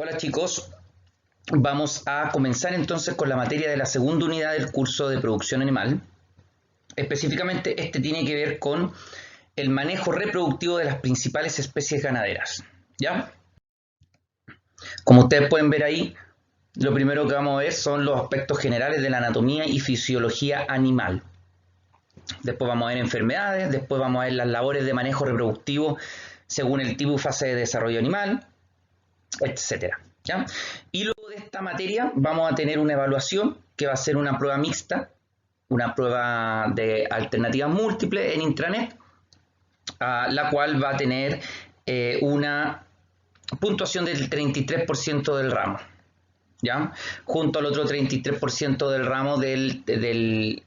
Hola chicos, vamos a comenzar entonces con la materia de la segunda unidad del curso de producción animal. Específicamente este tiene que ver con el manejo reproductivo de las principales especies ganaderas. ¿Ya? Como ustedes pueden ver ahí, lo primero que vamos a ver son los aspectos generales de la anatomía y fisiología animal. Después vamos a ver enfermedades, después vamos a ver las labores de manejo reproductivo según el tipo y fase de desarrollo animal, etcétera. ¿Ya? Y luego de esta materia vamos a tener una evaluación que va a ser una prueba mixta, una prueba de alternativas múltiples en intranet, la cual va a tener una puntuación del 33% del ramo, ¿ya? Junto al otro 33% del ramo del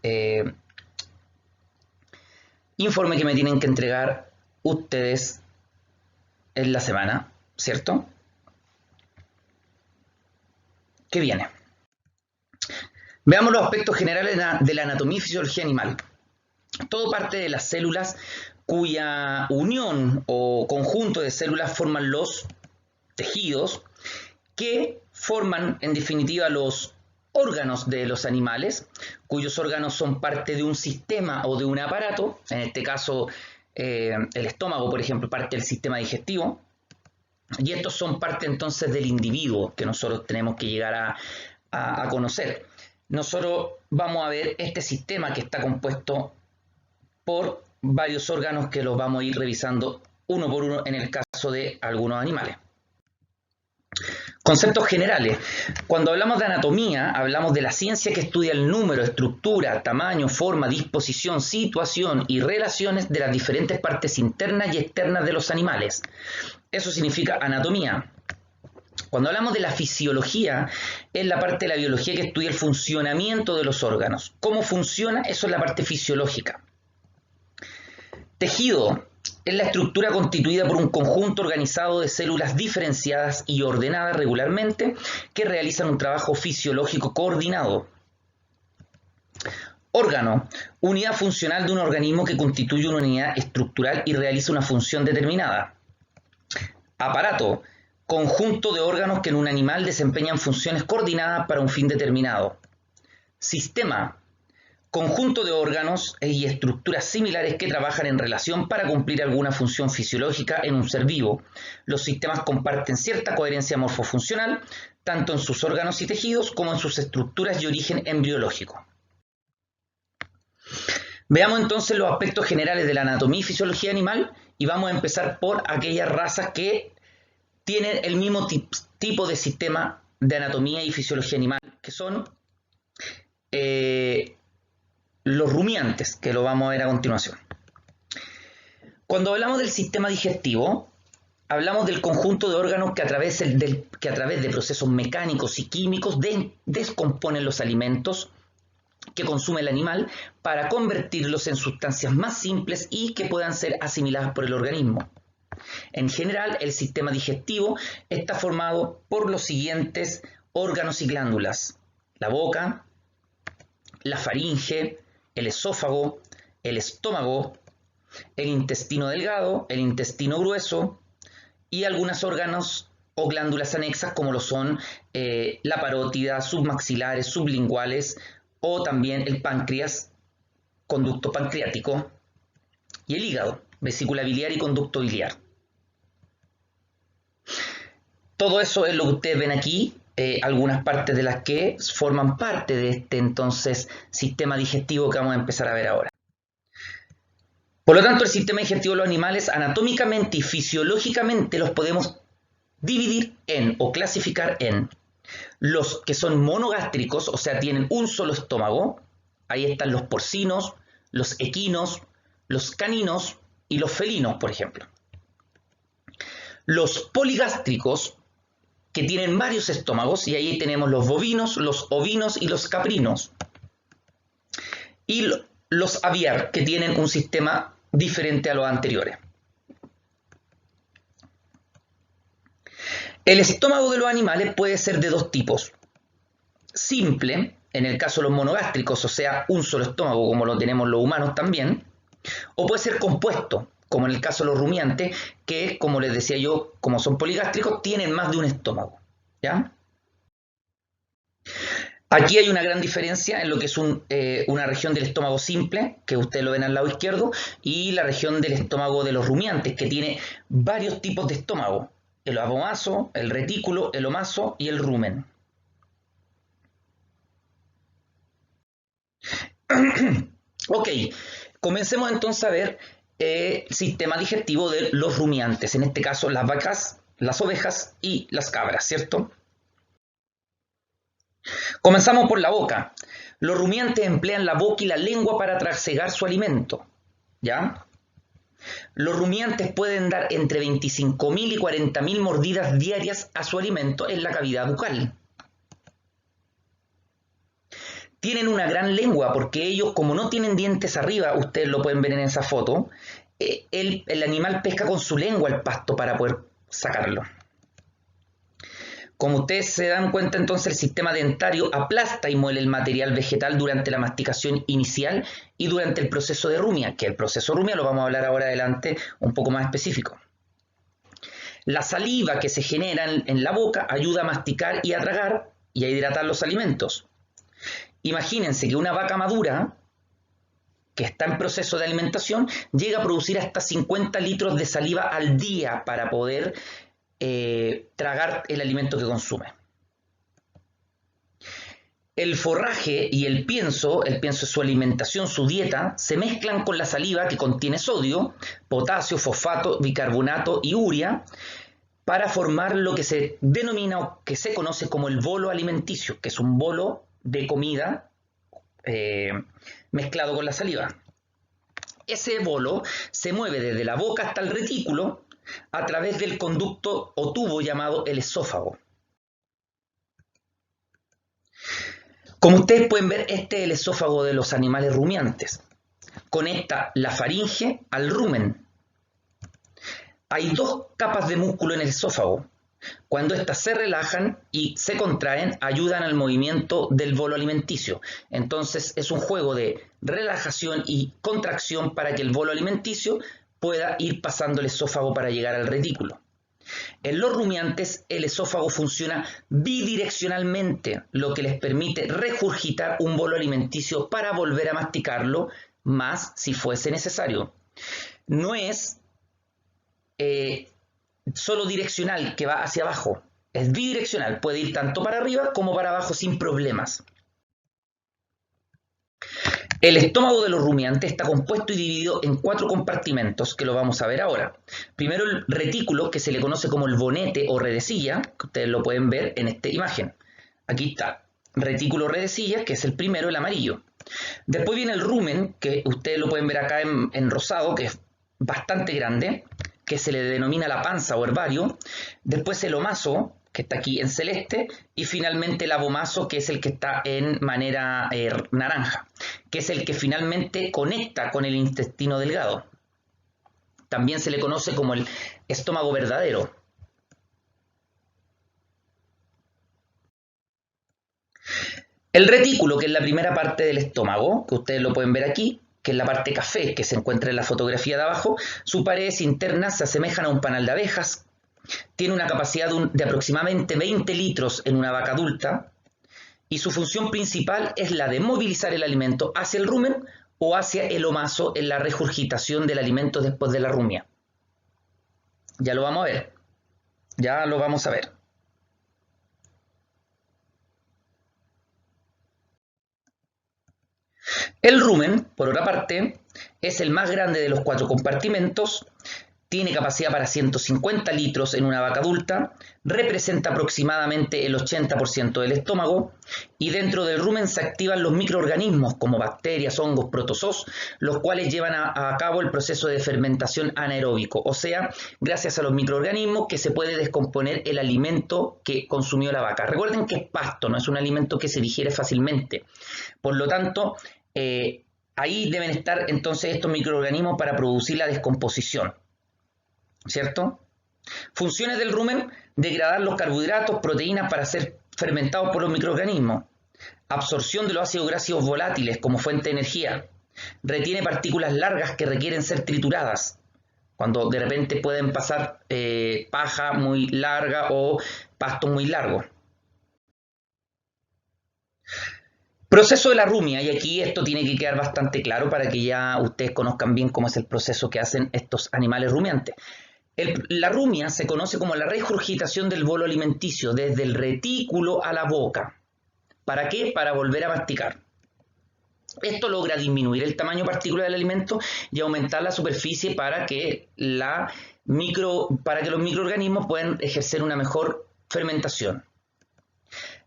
informe que me tienen que entregar ustedes en la semana, ¿cierto? ¿Qué viene? Veamos los aspectos generales de la anatomía y fisiología animal. Todo parte de las células cuya unión o conjunto de células forman los tejidos que forman en definitiva los órganos de los animales, cuyos órganos son parte de un sistema o de un aparato, en este caso el estómago, por ejemplo, parte del sistema digestivo, y estos son parte entonces del individuo que nosotros tenemos que llegar a conocer. Nosotros vamos a ver este sistema que está compuesto por varios órganos que los vamos a ir revisando uno por uno en el caso de algunos animales. Conceptos generales. Cuando hablamos de anatomía, hablamos de la ciencia que estudia el número, estructura, tamaño, forma, disposición, situación y relaciones de las diferentes partes internas y externas de los animales. Eso significa anatomía. Cuando hablamos de la fisiología, es la parte de la biología que estudia el funcionamiento de los órganos. ¿Cómo funciona? Eso es la parte fisiológica. Tejido es la estructura constituida por un conjunto organizado de células diferenciadas y ordenadas regularmente que realizan un trabajo fisiológico coordinado. Órgano, unidad funcional de un organismo que constituye una unidad estructural y realiza una función determinada. Aparato, conjunto de órganos que en un animal desempeñan funciones coordinadas para un fin determinado. Sistema, conjunto de órganos y estructuras similares que trabajan en relación para cumplir alguna función fisiológica en un ser vivo. Los sistemas comparten cierta coherencia morfofuncional, tanto en sus órganos y tejidos como en sus estructuras y origen embriológico. Veamos entonces los aspectos generales de la anatomía y fisiología animal y vamos a empezar por aquellas razas que tienen el mismo tipo de sistema de anatomía y fisiología animal, que son los rumiantes, que lo vamos a ver a continuación. Cuando hablamos del sistema digestivo, hablamos del conjunto de órganos que a través de procesos mecánicos y químicos descomponen los alimentos que consume el animal para convertirlos en sustancias más simples y que puedan ser asimiladas por el organismo. En general, el sistema digestivo está formado por los siguientes órganos y glándulas: la boca, la faringe, el esófago, el estómago, el intestino delgado, el intestino grueso y algunos órganos o glándulas anexas como lo son la parótida, submaxilares, sublinguales o también el páncreas, conducto pancreático, y el hígado, vesícula biliar y conducto biliar. Todo eso es lo que ustedes ven aquí, algunas partes de las que forman parte de este entonces sistema digestivo que vamos a empezar a ver ahora. Por lo tanto, el sistema digestivo de los animales anatómicamente y fisiológicamente los podemos dividir en o clasificar en los que son monogástricos, o sea, tienen un solo estómago. Ahí están los porcinos, los equinos, los caninos y los felinos, por ejemplo. Los poligástricos, que tienen varios estómagos, y ahí tenemos los bovinos, los ovinos y los caprinos. Y los aviar, que tienen un sistema diferente a los anteriores. El estómago de los animales puede ser de dos tipos: simple, en el caso de los monogástricos, o sea, un solo estómago, como lo tenemos los humanos también, o puede ser compuesto, como en el caso de los rumiantes, que, como les decía yo, como son poligástricos, tienen más de un estómago. ¿Ya? Aquí hay una gran diferencia en lo que es una región del estómago simple, que ustedes lo ven al lado izquierdo, y la región del estómago de los rumiantes, que tiene varios tipos de estómago: el abomaso, el retículo, el omaso y el rumen. Ok, comencemos entonces a ver el sistema digestivo de los rumiantes, en este caso las vacas, las ovejas y las cabras, ¿cierto? Comenzamos por la boca. Los rumiantes emplean la boca y la lengua para trasegar su alimento, ¿ya? Los rumiantes pueden dar entre 25.000 y 40.000 mordidas diarias a su alimento en la cavidad bucal. Tienen una gran lengua porque ellos, como no tienen dientes arriba, ustedes lo pueden ver en esa foto, el animal pesca con su lengua el pasto para poder sacarlo. Como ustedes se dan cuenta, entonces el sistema dentario aplasta y muele el material vegetal durante la masticación inicial y durante el proceso de rumia, que el proceso rumia lo vamos a hablar ahora adelante un poco más específico. La saliva que se genera en la boca ayuda a masticar y a tragar y a hidratar los alimentos. Imagínense que una vaca madura que está en proceso de alimentación llega a producir hasta 50 litros de saliva al día para poder tragar el alimento que consume. El forraje y el pienso es su alimentación, su dieta, se mezclan con la saliva que contiene sodio, potasio, fosfato, bicarbonato y urea para formar lo que se denomina o que se conoce como el bolo alimenticio, que es un bolo de comida mezclado con la saliva. Ese bolo se mueve desde la boca hasta el retículo a través del conducto o tubo llamado el esófago. Como ustedes pueden ver, este es el esófago de los animales rumiantes. Conecta la faringe al rumen. Hay dos capas de músculo en el esófago. Cuando éstas se relajan y se contraen, ayudan al movimiento del bolo alimenticio. Entonces es un juego de relajación y contracción para que el bolo alimenticio pueda ir pasando el esófago para llegar al retículo. En los rumiantes el esófago funciona bidireccionalmente, lo que les permite regurgitar un bolo alimenticio para volver a masticarlo más si fuese necesario. No es solo direccional, que va hacia abajo, es bidireccional, puede ir tanto para arriba como para abajo sin problemas. El estómago de los rumiantes está compuesto y dividido en 4 compartimentos, que lo vamos a ver ahora. Primero el retículo, que se le conoce como el bonete o redecilla, que ustedes lo pueden ver en esta imagen. Aquí está, retículo redecilla, que es el primero, el amarillo. Después viene el rumen, que ustedes lo pueden ver acá en rosado, que es bastante grande, que se le denomina la panza o herbario. Después el omaso, que está aquí en celeste, y finalmente el abomaso, que es el que está en manera naranja, que es el que finalmente conecta con el intestino delgado. También se le conoce como el estómago verdadero. El retículo, que es la primera parte del estómago, que ustedes lo pueden ver aquí, que es la parte café que se encuentra en la fotografía de abajo, sus paredes internas se asemejan a un panal de abejas. Tiene una capacidad de aproximadamente 20 litros en una vaca adulta y su función principal es la de movilizar el alimento hacia el rumen o hacia el omaso en la regurgitación del alimento después de la rumia. Ya lo vamos a ver. Ya lo vamos a ver. El rumen, por otra parte, es el más grande de los 4 compartimentos. Tiene capacidad para 150 litros en una vaca adulta, representa aproximadamente el 80% del estómago y dentro del rumen se activan los microorganismos como bacterias, hongos, protozoos, los cuales llevan a cabo el proceso de fermentación anaeróbico, o sea, gracias a los microorganismos que se puede descomponer el alimento que consumió la vaca. Recuerden que es pasto, no es un alimento que se digiere fácilmente, por lo tanto, ahí deben estar entonces estos microorganismos para producir la descomposición. ¿Cierto? Funciones del rumen: degradar los carbohidratos, proteínas para ser fermentados por los microorganismos, absorción de los ácidos grasos volátiles como fuente de energía, retiene partículas largas que requieren ser trituradas, cuando de repente pueden pasar paja muy larga o pastos muy largos. Proceso de la rumia, y aquí esto tiene que quedar bastante claro para que ya ustedes conozcan bien cómo es el proceso que hacen estos animales rumiantes. La rumia se conoce como la regurgitación del bolo alimenticio desde el retículo a la boca. ¿Para qué? Para volver a masticar. Esto logra disminuir el tamaño particular del alimento y aumentar la superficie para que los microorganismos puedan ejercer una mejor fermentación.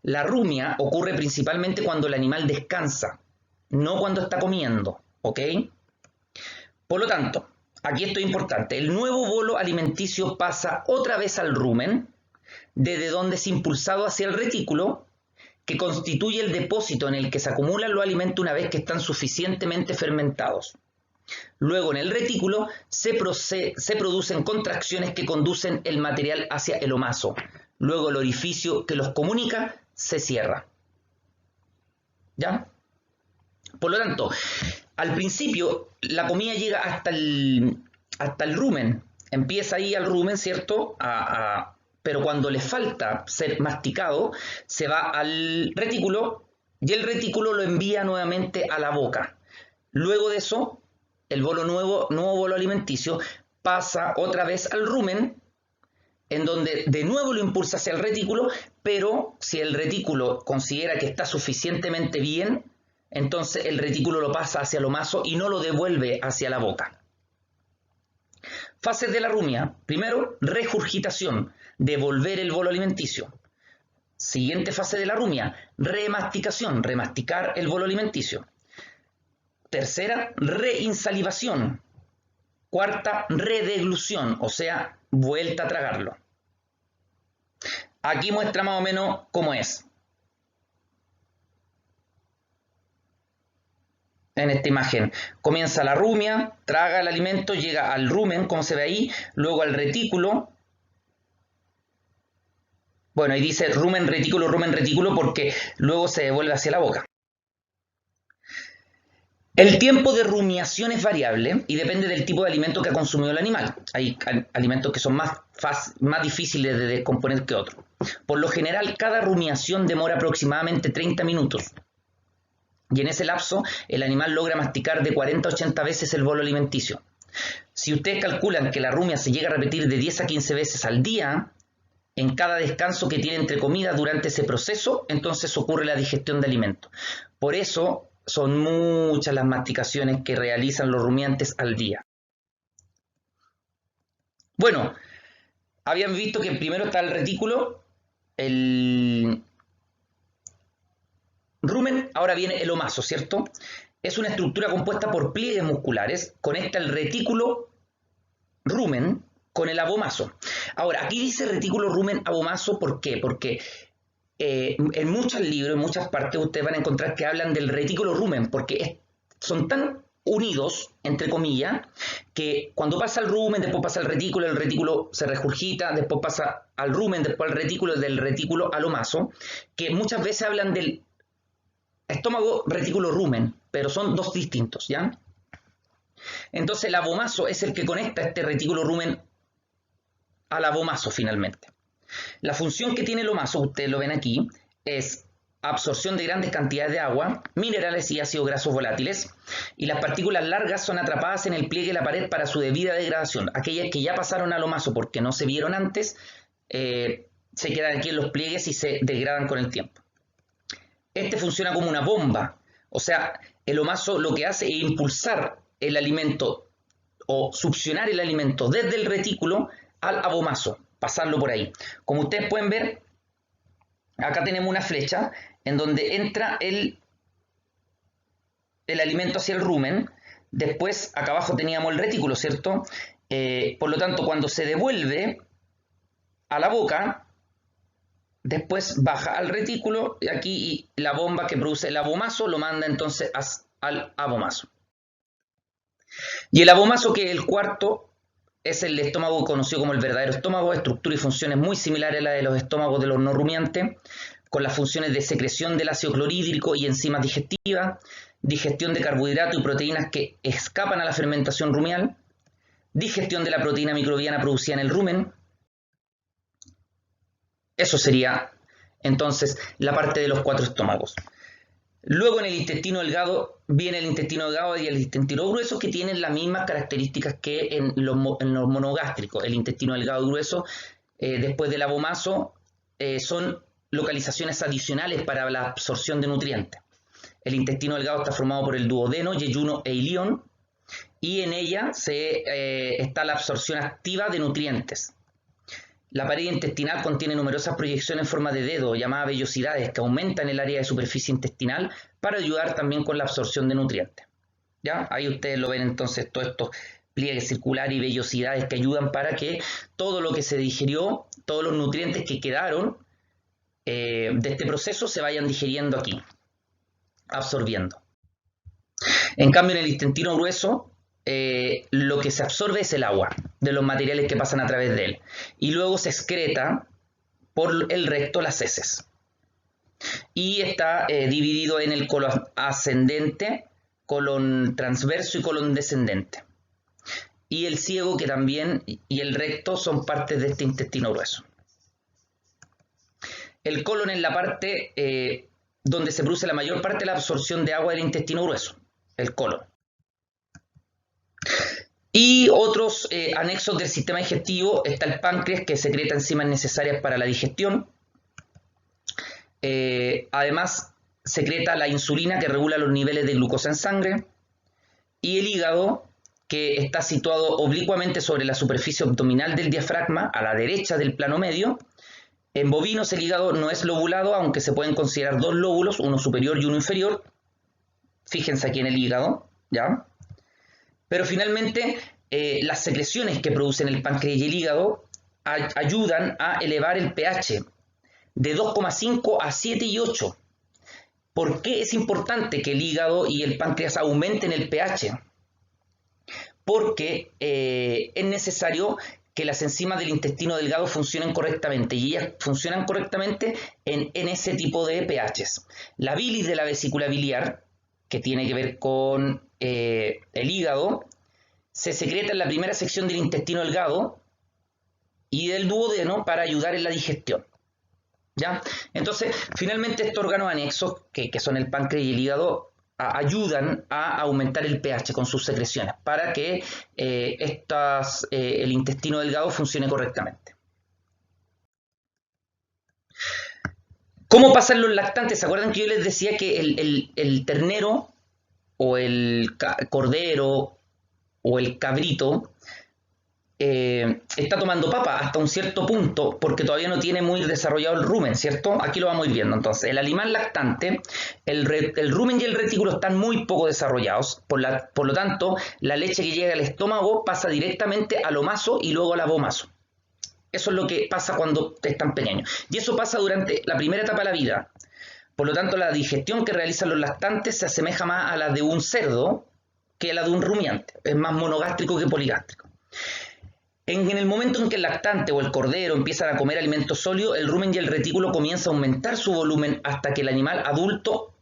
La rumia ocurre principalmente cuando el animal descansa, no cuando está comiendo, ¿ok? Por lo tanto, aquí esto es importante, el nuevo bolo alimenticio pasa otra vez al rumen, desde donde es impulsado hacia el retículo, que constituye el depósito en el que se acumulan los alimentos una vez que están suficientemente fermentados. Luego en el retículo se producen contracciones que conducen el material hacia el omaso. Luego el orificio que los comunica se cierra. ¿Ya? Por lo tanto, al principio la comida llega hasta el rumen. Empieza ahí al rumen, ¿cierto? Pero cuando le falta ser masticado, se va al retículo y el retículo lo envía nuevamente a la boca. Luego de eso, el nuevo bolo alimenticio pasa otra vez al rumen, en donde de nuevo lo impulsa hacia el retículo, pero si el retículo considera que está suficientemente bien, entonces el retículo lo pasa hacia el omaso y no lo devuelve hacia la boca. Fases de la rumia. Primero, regurgitación, devolver el bolo alimenticio. Siguiente fase de la rumia, remasticación, remasticar el bolo alimenticio. Tercera, reinsalivación. Cuarta, redeglución, o sea, vuelta a tragarlo. Aquí muestra más o menos cómo es. En esta imagen, comienza la rumia, traga el alimento, llega al rumen, como se ve ahí, luego al retículo. Bueno, ahí dice rumen, retículo, porque luego se devuelve hacia la boca. El tiempo de rumiación es variable y depende del tipo de alimento que ha consumido el animal. Hay alimentos que son más difíciles de descomponer que otros. Por lo general, cada rumiación demora aproximadamente 30 minutos. Y en ese lapso, el animal logra masticar de 40 a 80 veces el bolo alimenticio. Si ustedes calculan que la rumia se llega a repetir de 10 a 15 veces al día, en cada descanso que tiene entre comidas durante ese proceso, entonces ocurre la digestión de alimentos. Por eso son muchas las masticaciones que realizan los rumiantes al día. Bueno, habían visto que primero está el retículo, el rumen, ahora viene el omaso, ¿cierto? Es una estructura compuesta por pliegues musculares, conecta el retículo rumen con el abomaso. Ahora, aquí dice retículo rumen abomaso, ¿por qué? Porque en muchos libros, en muchas partes, ustedes van a encontrar que hablan del retículo rumen, porque son tan unidos, entre comillas, que cuando pasa el rumen, después pasa el retículo se regurgita, después pasa al rumen, después al retículo, del retículo al omaso, que muchas veces hablan del estómago, retículo, rumen, pero son dos distintos, ¿ya? Entonces el abomaso es el que conecta este retículo rumen al abomaso finalmente. La función que tiene el omaso, ustedes lo ven aquí, es absorción de grandes cantidades de agua, minerales y ácidos grasos volátiles, y las partículas largas son atrapadas en el pliegue de la pared para su debida degradación. Aquellas que ya pasaron al omaso porque no se vieron antes, se quedan aquí en los pliegues y se degradan con el tiempo. Este funciona como una bomba, o sea, el omaso lo que hace es impulsar el alimento o succionar el alimento desde el retículo al abomaso, pasarlo por ahí. Como ustedes pueden ver, acá tenemos una flecha en donde entra el alimento hacia el rumen. Después, acá abajo teníamos el retículo, ¿cierto? Por lo tanto, cuando se devuelve a la boca, después baja al retículo y aquí la bomba que produce el abomaso lo manda entonces al abomaso. Y el abomaso, que es el cuarto, es el estómago conocido como el verdadero estómago, estructura y funciones muy similares a la de los estómagos de los no rumiantes, con las funciones de secreción del ácido clorhídrico y enzimas digestivas, digestión de carbohidratos y proteínas que escapan a la fermentación rumial, digestión de la proteína microbiana producida en el rumen, Eso sería entonces la parte de los 4 estómagos. Luego en el intestino delgado viene el intestino delgado y el intestino grueso, que tienen las mismas características que en los monogástricos. El intestino delgado y grueso, después del abomaso, son localizaciones adicionales para la absorción de nutrientes. El intestino delgado está formado por el duodeno, yeyuno e ilión, y en ella está la absorción activa de nutrientes. La pared intestinal contiene numerosas proyecciones en forma de dedo, llamadas vellosidades, que aumentan el área de superficie intestinal para ayudar también con la absorción de nutrientes. ¿Ya? Ahí ustedes lo ven entonces, todos estos pliegues circulares y vellosidades que ayudan para que todo lo que se digirió, todos los nutrientes que quedaron de este proceso se vayan digiriendo aquí, absorbiendo. En cambio, en el intestino grueso, lo que se absorbe es el agua de los materiales que pasan a través de él, y luego se excreta por el recto las heces, y está dividido en el colon ascendente, colon transverso y colon descendente, y el ciego, que también, y el recto son partes de este intestino grueso. El colon es la parte donde se produce la mayor parte de la absorción de agua del intestino grueso, el colon. Y otros anexos del sistema digestivo: está el páncreas, que secreta enzimas necesarias para la digestión. Además, secreta la insulina, que regula los niveles de glucosa en sangre. Y el hígado, que está situado oblicuamente sobre la superficie abdominal del diafragma, a la derecha del plano medio. En bovinos el hígado no es lobulado, aunque se pueden considerar 2 lóbulos, uno superior y uno inferior. Fíjense aquí en el hígado, ¿ya? Pero finalmente, las secreciones que producen el páncreas y el hígado ayudan a elevar el pH de 2,5 a 7 y 8. ¿Por qué es importante que el hígado y el páncreas aumenten el pH? Porque es necesario que las enzimas del intestino delgado funcionen correctamente, y ellas funcionan correctamente en ese tipo de pHs. La bilis de la vesícula biliar, que tiene que ver con el hígado, se secreta en la primera sección del intestino delgado y del duodeno para ayudar en la digestión. ¿Ya? Entonces, finalmente estos órganos anexos, que son el páncreas y el hígado, ayudan a aumentar el pH con sus secreciones para que el intestino delgado funcione correctamente. ¿Cómo pasan los lactantes? ¿Se acuerdan que yo les decía que el ternero o el cordero o el cabrito está tomando papa hasta un cierto punto, porque todavía no tiene muy desarrollado el rumen, ¿cierto? Aquí lo vamos a ir viendo. Entonces, el animal lactante, el rumen y el retículo están muy poco desarrollados, por lo tanto, la leche que llega al estómago pasa directamente al omaso y luego al abomaso. Eso es lo que pasa cuando están pequeños. Y eso pasa durante la primera etapa de la vida. Por lo tanto, la digestión que realizan los lactantes se asemeja más a la de un cerdo que a la de un rumiante. Es más monogástrico que poligástrico. En el momento en que el lactante o el cordero empiezan a comer alimentos sólidos, el rumen y el retículo comienzan a aumentar su volumen hasta que el animal adulto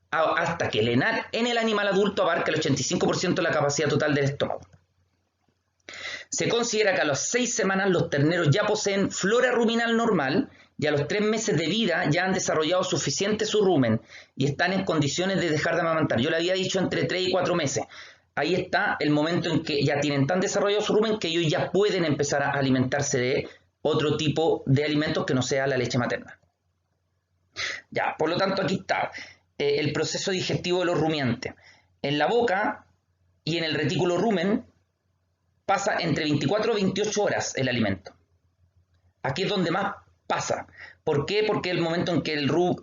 abarca el 85% de la capacidad total del estómago. Se considera que a las 6 semanas los terneros ya poseen flora ruminal normal, y a los 3 meses de vida ya han desarrollado suficiente su rumen y están en condiciones de dejar de amamantar. Yo le había dicho entre 3 y 4 meses. Ahí está el momento en que ya tienen tan desarrollado su rumen que ellos ya pueden empezar a alimentarse de otro tipo de alimentos que no sea la leche materna. Ya, por lo tanto, aquí está el proceso digestivo de los rumiantes. En la boca y en el retículo rumen pasa entre 24 y 28 horas el alimento. Aquí es donde más pasa. ¿Por qué? Porque es el momento en que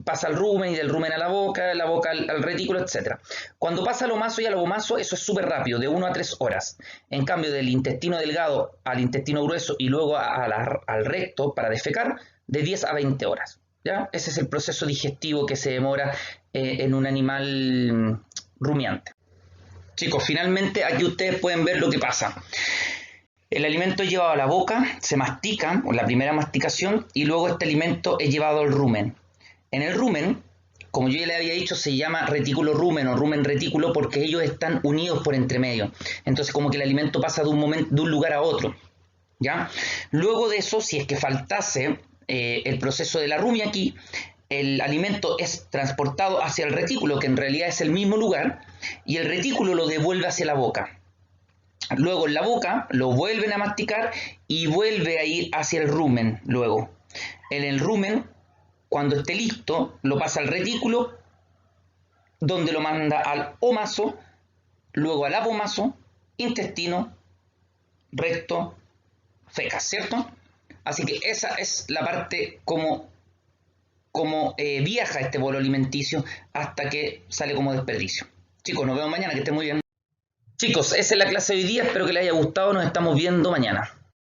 pasa al rumen, y del rumen a la boca al retículo, etc. Cuando pasa al omaso y al abomaso, eso es súper rápido, de 1 a 3 horas. En cambio, del intestino delgado al intestino grueso y luego al recto para defecar, de 10 a 20 horas. ¿Ya? Ese es el proceso digestivo que se demora en un animal rumiante. Chicos, finalmente aquí ustedes pueden ver lo que pasa. El alimento es llevado a la boca, se mastica, o la primera masticación, y luego este alimento es llevado al rumen. En el rumen, como yo ya le había dicho, se llama retículo rumen o rumen retículo porque ellos están unidos por entre medio. Entonces, como que el alimento pasa de un lugar a otro, ¿ya? Luego de eso, si es que faltase el proceso de la rumia aquí, el alimento es transportado hacia el retículo, que en realidad es el mismo lugar, y el retículo lo devuelve hacia la boca. Luego en la boca lo vuelven a masticar y vuelve a ir hacia el rumen luego. En el rumen, cuando esté listo, lo pasa al retículo, donde lo manda al omaso, luego al apomaso, intestino, recto, fecas, ¿cierto? Así que esa es la parte como viaja este bolo alimenticio hasta que sale como desperdicio. Chicos, nos vemos mañana, que estén muy bien. Chicos, esa es la clase de hoy día, espero que les haya gustado, nos estamos viendo mañana.